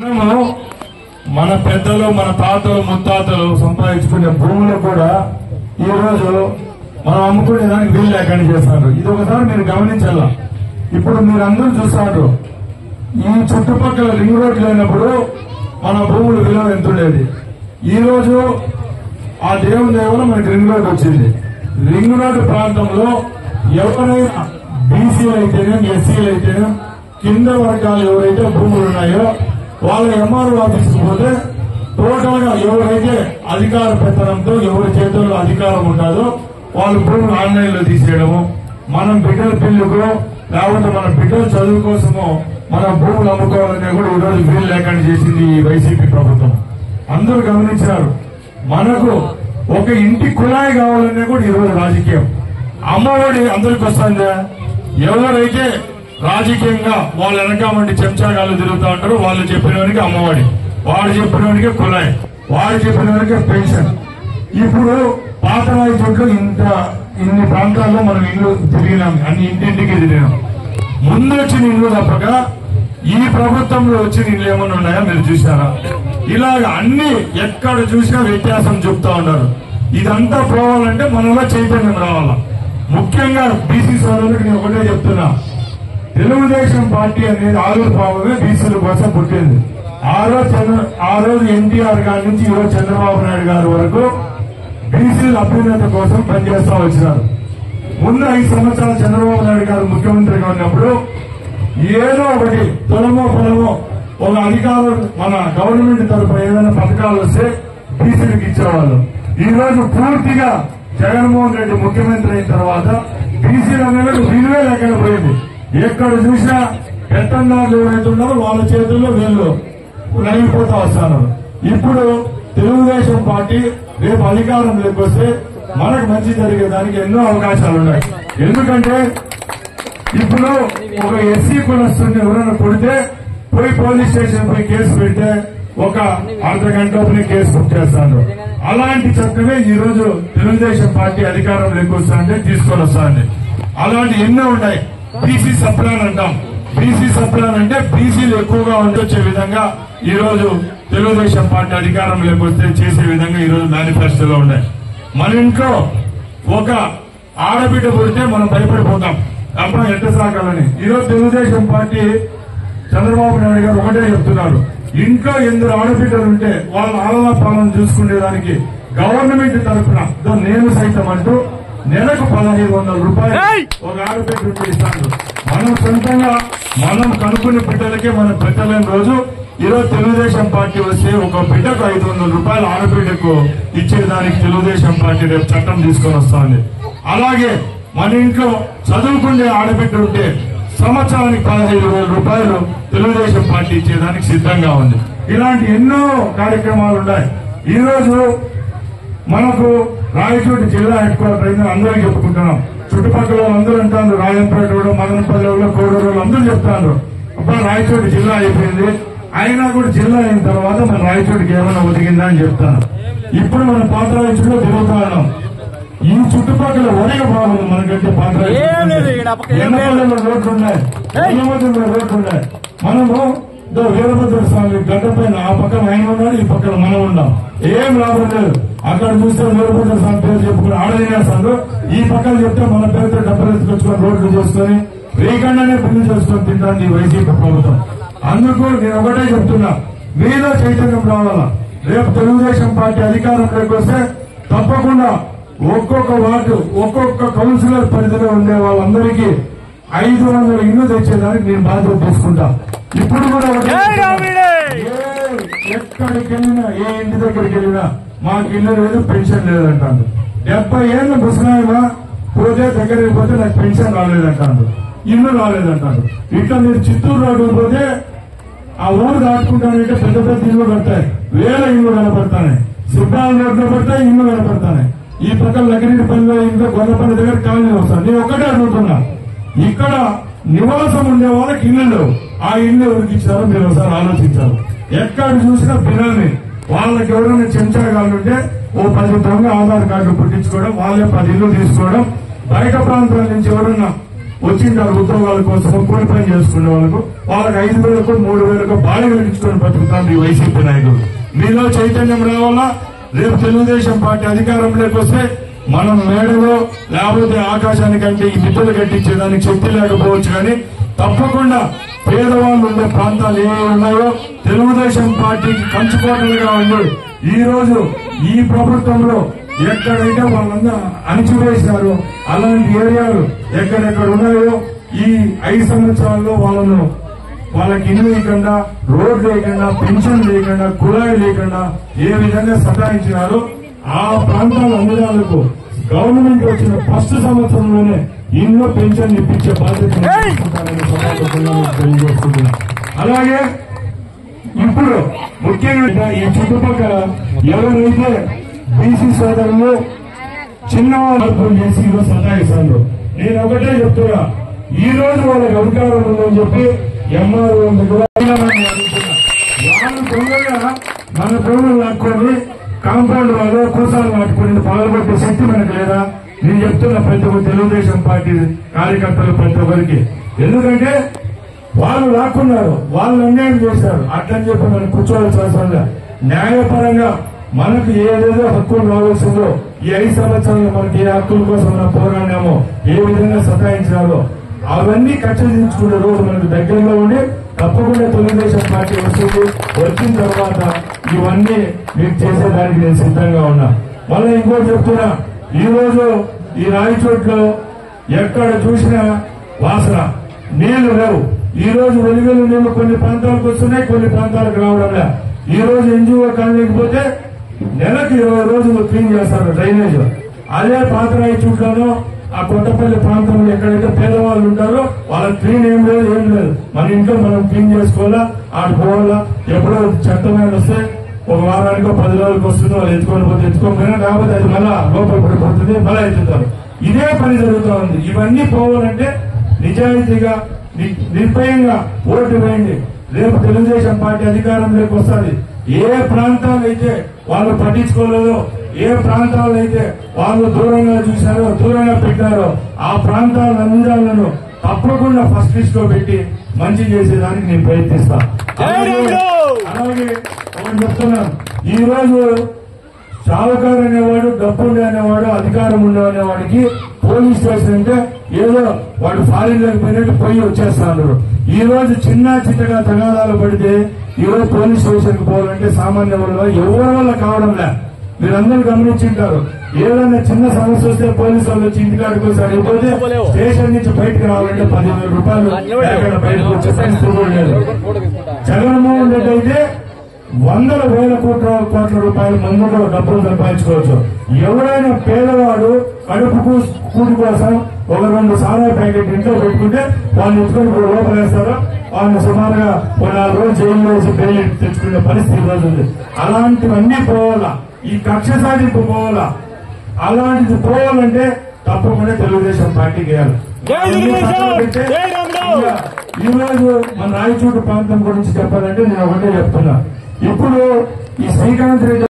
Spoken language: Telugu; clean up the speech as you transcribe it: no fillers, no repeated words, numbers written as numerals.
మనము మన పెద్దలు మన తాతలు ముత్తాతలు సంపాదించుకునే భూములు కూడా ఈ రోజు మనం అమ్ముకునే దానికి వీలు లేకుండా చేస్తున్నారు. ఇది ఒకసారి మీరు గమనించాల. ఇప్పుడు మీరు అందరూ చూస్తారు, ఈ చుట్టుపక్కల రింగ్ రోడ్ లేనప్పుడు మన భూముల విలువ ఎంత ఉండేది. ఈ రోజు ఆ దేవుని దేవుడు మనకి రింగ్ రోడ్ వచ్చింది. రింగ్ రోడ్ ప్రాంతంలో ఎవరైనా బీసీలు అయితేనే ఎస్సీలు అయితేనే కింద వర్గాలు ఎవరైతే భూములు ఉన్నాయో వాళ్ళ ఎంఆర్ఓ ఆఫీస్కి పోతే టోటల్ గా ఎవరైతే అధికార పెత్తనంతో ఎవరి చేతుల్లో అధికారం ఉంటుందో వాళ్ళ భూములు ఆన్లైన్ లో తీసేయడము, మనం బిడ్డల పెళ్లికో లేకపోతే మన బిడ్డల చదువు కోసమో మన భూములు అమ్ముకోవాలనే కూడా ఈ రోజు వీలు లేకుండా చేసింది ఈ వైసీపీ ప్రభుత్వం. అందరూ గమనించారు. మనకు ఒక ఇంటి కుళాయి కావాలనే కూడా ఈ రోజు రాజకీయం. అమ్మఒడి అందరికి వస్తుందా? ఎవరైతే రాజకీయంగా వాళ్ళ వెనకమండి చెంచాగాలు తిరుగుతూ ఉంటారు, వాళ్ళు చెప్పినవానికి అమ్మఒడి, వాడు చెప్పినవానికి కుళాయి, వాడు చెప్పినవానికి పెన్షన్. ఇప్పుడు పాత రాయితోట్లో ఇన్ని ప్రాంతాల్లో మనం ఇల్లు తిరిగినాం, అన్ని ఇంటింటికి తిరిగినాం. ముందు వచ్చిన ఇల్లు తప్పక ఈ ప్రభుత్వంలో వచ్చిన ఇల్లు ఏమైనా ఉన్నాయా మీరు చూసారా? ఇలాగ అన్ని ఎక్కడ చూసినా వ్యత్యాసం చెప్తా ఉన్నారు. ఇదంతా పోవాలంటే మనలో చైతన్యం రావాలా. ముఖ్యంగా బీసీ సోదరులకు నేను ఒకటే చెప్తున్నా, తెలుగుదేశం పార్టీ అనేది ఆరూరు భావమే బీసీల కోసం పుట్టింది. ఆ రోజు ఎన్టీఆర్ గారి నుంచి ఈరోజు చంద్రబాబు నాయుడు గారి వరకు బీసీల అభ్యున్నత కోసం పనిచేస్తా వచ్చినారు. ముందు 5 సంవత్సరాలు చంద్రబాబు నాయుడు గారు ముఖ్యమంత్రిగా ఉన్నప్పుడు ఏదో ఒకటి పొలమో ఒక అధికారులు మన గవర్నమెంట్ తరఫున ఏదైనా పథకాలు వస్తే బీసీలకు ఇచ్చేవాళ్ళు. ఈ రోజు పూర్తిగా జగన్మోహన్ రెడ్డి ముఖ్యమంత్రి అయిన తర్వాత బీసీల అనేది విలువే లేకుండా పోయింది. ఎక్కడ చూసినా పెత్తందారులు ఎవరైతే ఉన్నారో వాళ్ళ చేతుల్లో వీళ్ళు నలిగిపోతా వస్తున్నారు. ఇప్పుడు తెలుగుదేశం పార్టీ రేపు అధికారం లేకపోతే మనకు మంచి జరిగేదానికి ఎన్నో అవకాశాలు ఉన్నాయి. ఎందుకంటే ఇప్పుడు ఒక ఎస్సీ కులస్తుని ఎవరైనా కొడితే పోయి పోలీస్ స్టేషన్ పోయి కేసు పెడితే ఒక అర్ధగంటలోనే కేసు బుక్ చేస్తాను. అలాంటి చట్టమే ఈ రోజు తెలుగుదేశం పార్టీ అధికారం లేకొస్తానంటే తీసుకొని వస్తానండి. అలాంటి ఎన్నో ఉన్నాయి. బీసీ సప్లాన్ అంటాం. బీసీ సప్లాన్ అంటే బీసీలు ఎక్కువగా వచ్చే విధంగా ఈ రోజు తెలుగుదేశం పార్టీ అధికారం లేకొస్తే చేసే విధంగా ఈ రోజు మేనిఫెస్టోలో ఉన్నాయి. మన ఇంట్లో ఒక ఆడబిడ్డ పుడితే మనం భయపడిపోతాం, అప్పుడు ఎట్ట సాగాలని. ఈరోజు తెలుగుదేశం పార్టీ చంద్రబాబు నాయుడు గారు ఒకటే చెప్తున్నారు, ఇంట్లో 8 ఆడబిడ్డలు ఉంటే వాళ్ళ ఆలన పాలన చూసుకునేదానికి గవర్నమెంట్ తరఫున నేను సైతం అంటూ నెలకు 1500 రూపాయలు ఒక ఆడబిడ్డ ఉంటే ఇస్తాను. మనం సొంతంగా మనం కనుక్కునే బిడ్డలకే మనం పెట్టలేని రోజు ఈరోజు తెలుగుదేశం పార్టీ వస్తే ఒక బిడ్డకు 500 రూపాయలు ఆడబిడ్డకు ఇచ్చేదానికి తెలుగుదేశం పార్టీ రేపు చట్టం తీసుకొని వస్తుంది. అలాగే మన ఇంట్లో చదువుకునే ఆడబిడ్డ ఉంటే సంవత్సరానికి 15,000 రూపాయలు తెలుగుదేశం పార్టీ ఇచ్చేదానికి సిద్ధంగా ఉంది. ఇలాంటి ఎన్నో కార్యక్రమాలు ఉన్నాయి. ఈ రోజు మనకు రాయచోటి జిల్లా హెడ్ క్వార్టర్ అయింది అందరికీ చెప్పుకుంటున్నాం. చుట్టుపక్కల అందరూ అంటారు, రాయంపేట మదనపల్లి కోడూరు అందరూ చెప్తారు, అబ్బా రాయచోటి జిల్లా అయిపోయింది. అయినా కూడా జిల్లా అయిన తర్వాత మన రాయచోటికి ఏమైనా ఒదిగిందా అని చెప్తాను. ఇప్పుడు మన పాత రాయచోటిలో తిరుగుతా ఉన్నాం. ఈ చుట్టుపక్కల ఒడిగ బాగుంది మనకంటే పాత ఎన్నపల్లిలో రోడ్లు ఉన్నాయి, ఎన్నమతిలో రోడ్లు ఉన్నాయి. మనము వీరభద్ర స్వామి గడ్డ పైన ఆ పక్కన ఆయన ఉన్నాడు, ఈ పక్కన మనం ఉన్నాం. ఏం లాభం లేదు. అక్కడ చూస్తే వీరభద్ర స్వామి పేరు చెప్పుకుని ఆడనేస్తాడు, ఈ పక్కన చెప్తే మన పేరుతో డబ్బులు ఎత్తుకొచ్చుకొని రోడ్లు చేసుకుని రేగండానే పెళ్లి చేసుకొని తింటాను ఈ వైసీపీ ప్రభుత్వం. అందుకు నేను ఒకటే చెప్తున్నా, మీలో చైతన్యం రావాలా. రేపు తెలుగుదేశం పార్టీ అధికారంలోకి వస్తే తప్పకుండా ఒక్కొక్క వార్డు ఒక్కొక్క కౌన్సిలర్ పరిధిలో ఉండే వాళ్ళందరికీ 500 ఇల్లు తెచ్చేదానికి నేను బాధ్యత తీసుకుంటా. ఇప్పుడు కూడా ఎక్కడికి వెళ్ళినా ఏ ఇంటి దగ్గరికి వెళ్ళినా మాకు ఇల్లు లేదు, పెన్షన్ లేదంటాను. 70 ఏళ్ళు ముసలాయమా పోతే దగ్గరికి పోతే నాకు పెన్షన్ రాలేదంటాను, ఇల్లు రాలేదంటాను. ఇట్లా మీరు చిత్తూరు రోడ్డు పోతే ఆ ఊరు దాటుకుంటానంటే పెద్ద పెద్ద ఇల్లు కడతాయి, వేల ఇల్లు కనపడతాయి. సిబ్బాల రోడ్లో పడతాయి, ఇల్లు కనపడతాయి. ఈ పక్కన లగ్గిరెడ్డి పనిలో ఇంట్లో గొల్లపల్లి దగ్గర కాలనీ వస్తాను. నేను ఒక్కటే అడుగుతున్నా, ఇక్కడ నివాసం ఉండే వాళ్ళకి ఇల్లు లేవు. ఆ ఇల్లు ఎవరికి ఇచ్చారో మీరు ఒకసారి ఆలోచించారు. ఎక్కడ చూసినా బినామీ. వాళ్ళకి ఎవరైనా చెంచాగాలు ఉంటే ఓ 10 దొంగ ఆధార్ కార్డులు పుట్టించుకోవడం, వాళ్ళే 10 ఇల్లు తీసుకోవడం. బయట ప్రాంతాల నుంచి ఎవరన్నా వచ్చింటారు ఉద్యోగాల కోసం కూలి పని చేసుకునే వాళ్ళకు వాళ్ళకి 5,000కు 3,000కు బాధ్యతలు ఇచ్చుకొని బతుకుతారు ఈ వైసీపీ నాయకులు. మీలో చైతన్యం రావాలా. రేపు తెలుగుదేశం పార్టీ అధికారంలోకి వస్తే మనం మేడలో లేకపోతే ఆకాశానికంటే ఈ బిడ్డలు కట్టించేదానికి శక్తి లేకపోవచ్చు, కానీ తప్పకుండా పేదవాళ్ళు ఉండే ప్రాంతాలు ఏవి ఉన్నాయో తెలుగుదేశం పార్టీకి కంచుకోటలుగా ఉంది. ఈ రోజు ఈ ప్రభుత్వంలో ఎక్కడైతే వాళ్ళందరూ అణిచివేసినారో అలాంటి ఏరియాలు ఎక్కడెక్కడ ఉన్నాయో ఈ 5 సంవత్సరాల్లో వాళ్ళకి ఇల్లు లేకుండా, రోడ్లు లేకుండా, పెన్షన్ లేకుండా, కుళాయి లేకుండా ఏ విధంగా సతాయించినారో ఆ ప్రాంతాల అధికారులకు గవర్నమెంట్ వచ్చిన ఫస్ట్ సంవత్సరంలోనే ఇల్లు పెన్షన్ ఇప్పించే బాధ్యత తెలియజేస్తున్నా. అలాగే ఇప్పుడు ముఖ్యంగా ఈ చుట్టుపక్కల ఎవరైతే బీసీ సోదరులు చిన్న మార్పులు చేసి సతాయిస్తారు, నేను ఒకటే చెప్తున్నా, ఈ రోజు వాళ్ళకి అధికారం ఉందని చెప్పి ఎంఆర్ఓ వాళ్ళు తొందరగా మన భూములు లాక్కొని కాంపౌండ్ వాళ్ళు కూసాలు నాటుకుని పగలబెట్టే శక్తి మనకు లేదా? నేను చెప్తున్నా ప్రతి ఒక్క తెలుగుదేశం పార్టీ కార్యకర్తలు ప్రతి ఒక్కరికి. ఎందుకంటే వాళ్ళు లాక్కున్నారు, వాళ్ళు అన్యాయం చేశారు, అట్లని చెప్పి మనం కూర్చోవాల్సిన అవసరం లేదు. న్యాయపరంగా మనకు ఏదేదో హక్కులు రావాల్సిందో ఈ 5 సంవత్సరాలు మనకి ఏ హక్కుల కోసం మనం పోరాడామో, ఏ విధంగా సతాయించాలో అవన్నీ కచ్చదించుకునే రోజు మనకు దగ్గరలో ఉండి తప్పకుండా తెలుగుదేశం పార్టీ వస్తుంది. వచ్చిన తర్వాత ఇవన్నీ మీకు చేసేదానికి నేను సిద్ధంగా ఉన్నా. మళ్ళీ ఇంకోటి చెప్తున్నా, ఈ రోజు ఈ రాయచోట్లో ఎక్కడ చూసినా వాసన, నీళ్లు లేవు. ఈ రోజు వెలుగులు నీళ్లు కొన్ని ప్రాంతాలకు వస్తున్నాయి, కొన్ని ప్రాంతాలకు రావడం లే. ఈ రోజు ఎన్జిఓ కాలనీకి పోతే నెలకు 20 రోజులు క్లీన్ చేస్తారు డ్రైనేజ్. అదే పాత రాయచోట్లోనూ ఆ కొత్తపల్లి ప్రాంతంలో ఎక్కడైతే పేదవాళ్ళు ఉంటారో వాళ్ళ క్లీన్ ఏం లేదు. మన ఇంట్లో మనం క్లీన్ చేసుకోవాలా, ఆడు పోవాలా. ఎప్పుడో చెత్తమైన వస్తే ఒక వారానికో 10 రోజులకు వస్తుందో వాళ్ళు ఎత్తుకోకపోయినా లేకపోతే అది మళ్ళా లోపల పడిపోతుంది, మళ్ళా ఎత్తుతారు. ఇదే పని జరుగుతూ ఉంది. ఇవన్నీ పోవాలంటే నిజాయితీగా నిర్భయంగా ఓటు వేయండి. రేపు తెలుగుదేశం పార్టీ అధికారంలోకి వస్తుంది. ఏ ప్రాంతాలైతే వాళ్ళు పట్టించుకోలేదో, ఏ ప్రాంతాలైతే వాళ్ళు దూరంగా చూశారో, దూరంగా పెట్టారో ఆ ప్రాంతాల అన్నిదాలను తప్పకుండా ఫస్ట్ లిస్ట్ లో పెట్టి మంచి చేసేదానికి నేను ప్రయత్నిస్తా. అలాగే ఒకటి చెప్తున్నాను, ఈ రోజు షావుకారు అనేవాడు, డబ్బుండే అనేవాడు, అధికారం ఉండే అనేవాడికి పోలీస్ స్టేషన్ అంటే ఏదో వాడు ఫారిన్ లేకపోయినట్టు పోయి వచ్చేస్తాడు. ఈ రోజు చిన్న చిన్నగా తగాదాలు పడితే ఈ రోజు పోలీస్ స్టేషన్ కు పోవాలంటే సామాన్య వల్ల ఎవరి వల్ల కావడం లే. మీరందరూ గమనించుంటారు, ఏదైనా చిన్న సమస్య వస్తే పోలీసు వాళ్ళు వచ్చి ఇంటికాడికి వచ్చి అడిగిపోతే స్టేషన్ నుంచి బయటకు రావాలంటే 10,000 రూపాయలు బయటకు వచ్చే పరిస్థితి కూడా లేదు. జగన్మోహన్ రెడ్డి అయితే 100,000 కోట్ల రూపాయలు ముందు డబ్బులు సంపాదించుకోవచ్చు. ఎవరైనా పేదవాడు కడుపుకు కూడి కోసం ఒక 2 సారాయి ప్యాకెట్ ఇంట్లో పెట్టుకుంటే వాళ్ళు ఎత్తుకొని లోపలేస్తారో వాళ్ళని సుమారుగా 4 రోజులు జైలు వేసి బెయిల్ తెచ్చుకునే పరిస్థితి రోజు ఉంది. అలాంటివన్నీ పోవాలా, ఈ కక్ష సాధింపు పోవాలా. అలాంటిది పోవాలంటే తప్పకుండా తెలుగుదేశం పార్టీకి వేయాలి. ఈ రోజు మన రాయచోటు ప్రాంతం గురించి చెప్పాలంటే నేను ఒకటే చెప్తున్నా. ఇప్పుడు ఈ శ్రీకాంత్ రెడ్డి